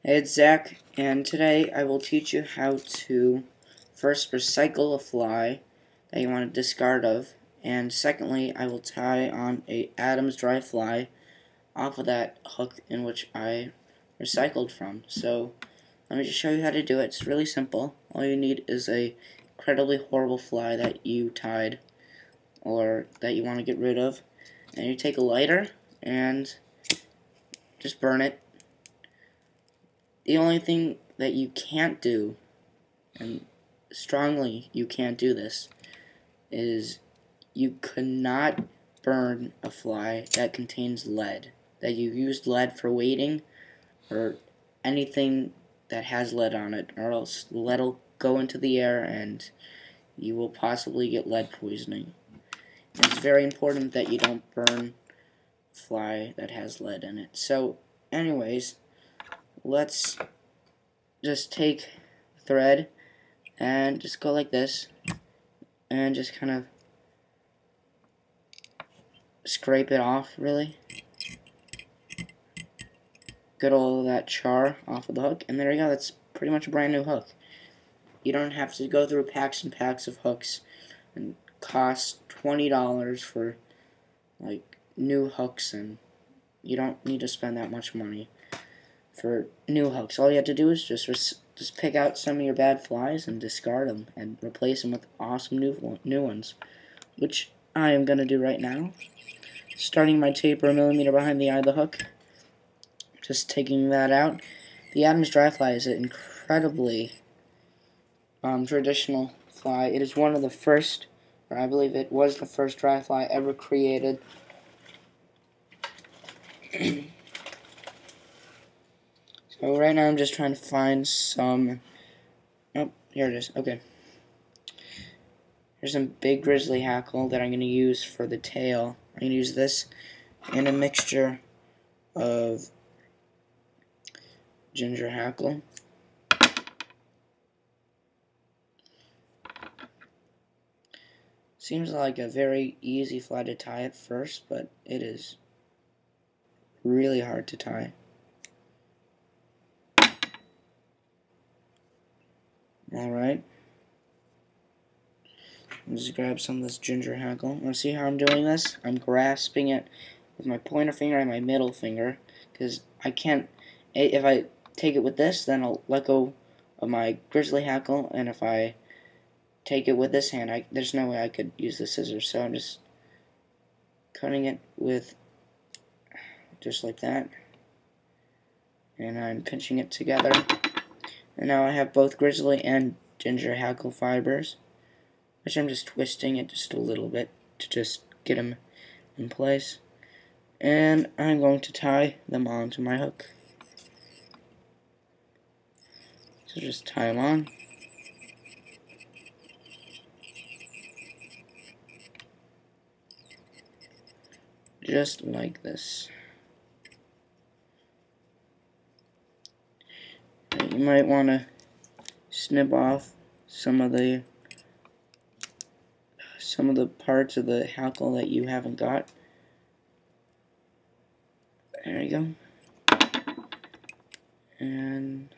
Hey, it's Zach, and today I will teach you how to first recycle a fly that you want to discard of, and secondly I will tie on a Addams dry fly off of that hook in which I recycled from. So let me just show you how to do it. It's really simple. All you need is a incredibly horrible fly that you tied or that you want to get rid of, and you take a lighter and just burn it. The only thing that you can't do, and strongly you can't do this, is you cannot burn a fly that contains lead. That you used lead for weighting or anything that has lead on it, or else the lead will go into the air and you will possibly get lead poisoning. It's very important that you don't burn a fly that has lead in it. So anyways, let's just take the thread and just go like this and just kind of scrape it off, really. Get all of that char off of the hook, and there you go. That's pretty much a brand new hook. You don't have to go through packs and packs of hooks and cost $20 for like new hooks, and you don't need to spend that much money for new hooks. All you have to do is just pick out some of your bad flies and discard them and replace them with awesome new ones, which I am going to do right now. Starting my taper a millimeter behind the eye of the hook, just taking that out. The Addams dry fly is an incredibly traditional fly. It is one of the first, or I believe it was the first dry fly ever created. So right now I'm just trying to find some. Oh, here it is. Okay. Here's some big grizzly hackle that I'm going to use for the tail. I'm going to use this and a mixture of ginger hackle. Seems like a very easy fly to tie at first, but it is really hard to tie. Alright. Just grab some of this ginger hackle. Want to see how I'm doing this? I'm grasping it with my pointer finger and my middle finger, because I can't, if I take it with this, then I'll let go of my grizzly hackle, and if I take it with this hand, there's no way I could use the scissors, so I'm just cutting it with just like that, and I'm pinching it together, and now I have both grizzly and ginger hackle fibers, which I'm just twisting it just a little bit to just get them in place, and I'm going to tie them onto my hook. So just tie them on. Just like this. You might want to snip off some of the parts of the hackle that you haven't got. There you go. And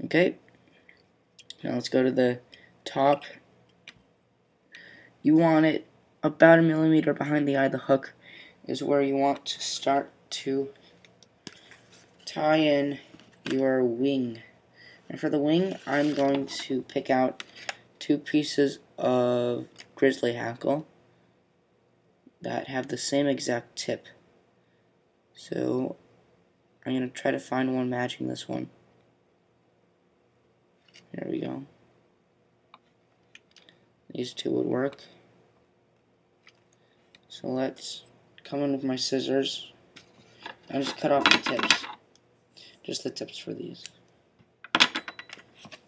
okay. Now let's go to the top. You want it about a millimeter behind the eye of the hook is where you want to start to tie in your wing. And for the wing, I'm going to pick out 2 pieces of grizzly hackle that have the same exact tip. So I'm going to try to find one matching this one. There we go. These 2 would work. So let's come in with my scissors and just cut off the tips. Just the tips for these.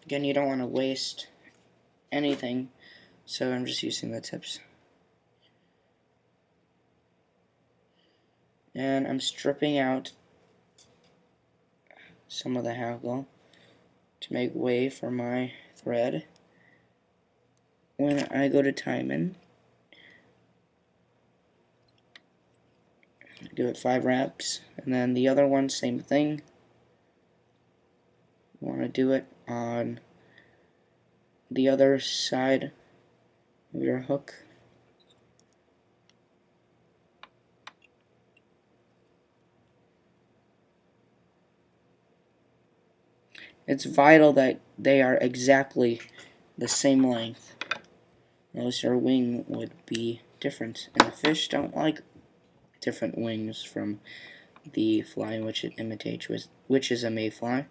Again, you don't want to waste anything, so I'm just using the tips. And I'm stripping out some of the hackle to make way for my thread. When I go to tie them in, Give it 5 wraps, and then the other one, same thing. You want to do it on the other side of your hook. It's vital that they are exactly the same length, else your wing would be different, and the fish don't like different wings from the fly in which it imitates, which is a mayfly.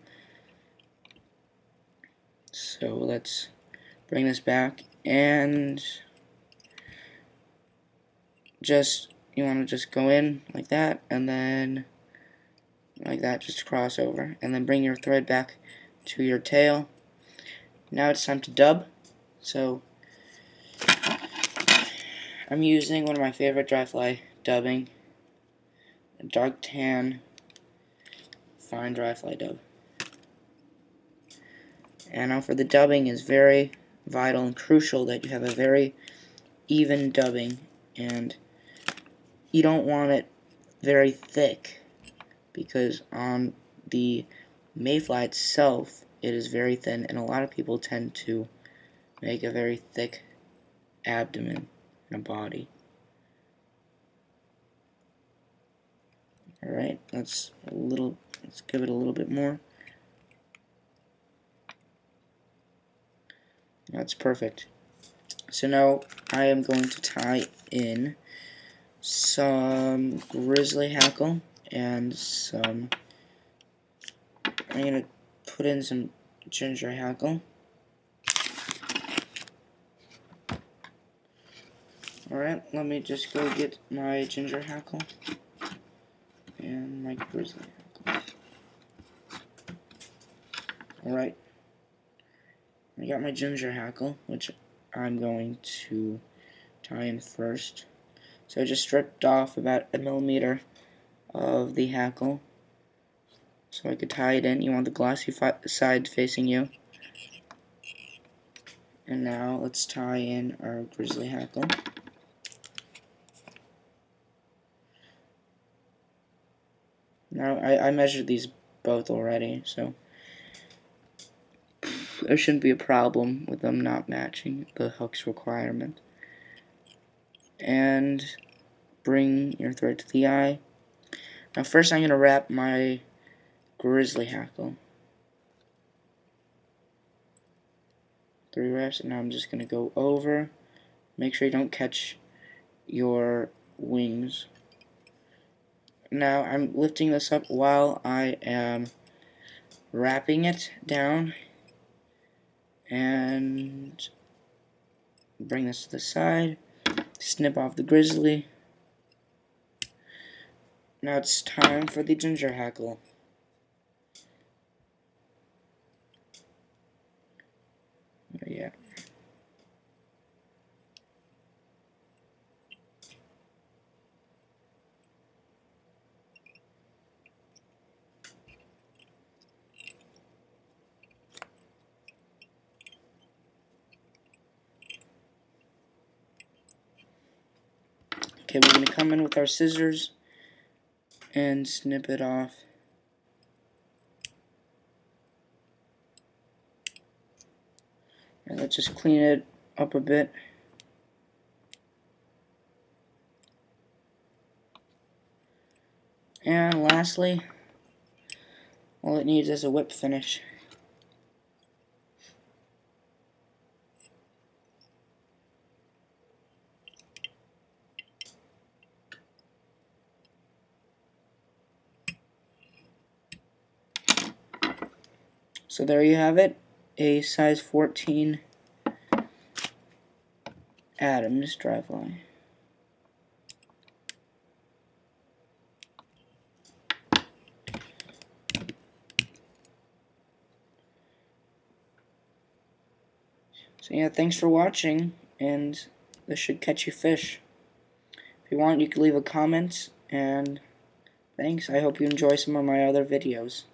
So let's bring this back, and you want to just go in like that, and then like that, just cross over, and then bring your thread back to your tail. Now it's time to dub. So I'm using one of my favorite dry fly dubbing, a dark tan fine dry fly dub. And now for the dubbing, is very vital and crucial that you have a very even dubbing, and you don't want it very thick, because on the mayfly itself it is very thin, and a lot of people tend to make a very thick abdomen and a body. Alright, let's give it a little bit more. That's perfect. So now I am going to tie in some grizzly hackle and I'm going to put in some ginger hackle. Alright, let me just go get my ginger hackle and my grizzly hackle. Alright, I got my ginger hackle, which I'm going to tie in first. So I just stripped off about 1 millimeter of the hackle so I could tie it in. You want the glossy side facing you. And now let's tie in our grizzly hackle. Now I measured these both already, so there shouldn't be a problem with them not matching the hook's requirement. And bring your thread to the eye. Now first I'm going to wrap my grizzly hackle. 3 wraps, and now I'm just going to go over. Make sure you don't catch your wings. Now I'm lifting this up while I am wrapping it down, and bring this to the side, snip off the grizzly. Now it's time for the ginger hackle. Yeah. Okay, we're going to come in with our scissors and snip it off. And let's just clean it up a bit. And lastly, all it needs is a whip finish. So there you have it, a size 14 Addams dry fly. So yeah, thanks for watching, and this should catch you fish. If you want, you can leave a comment, and thanks. I hope you enjoy some of my other videos.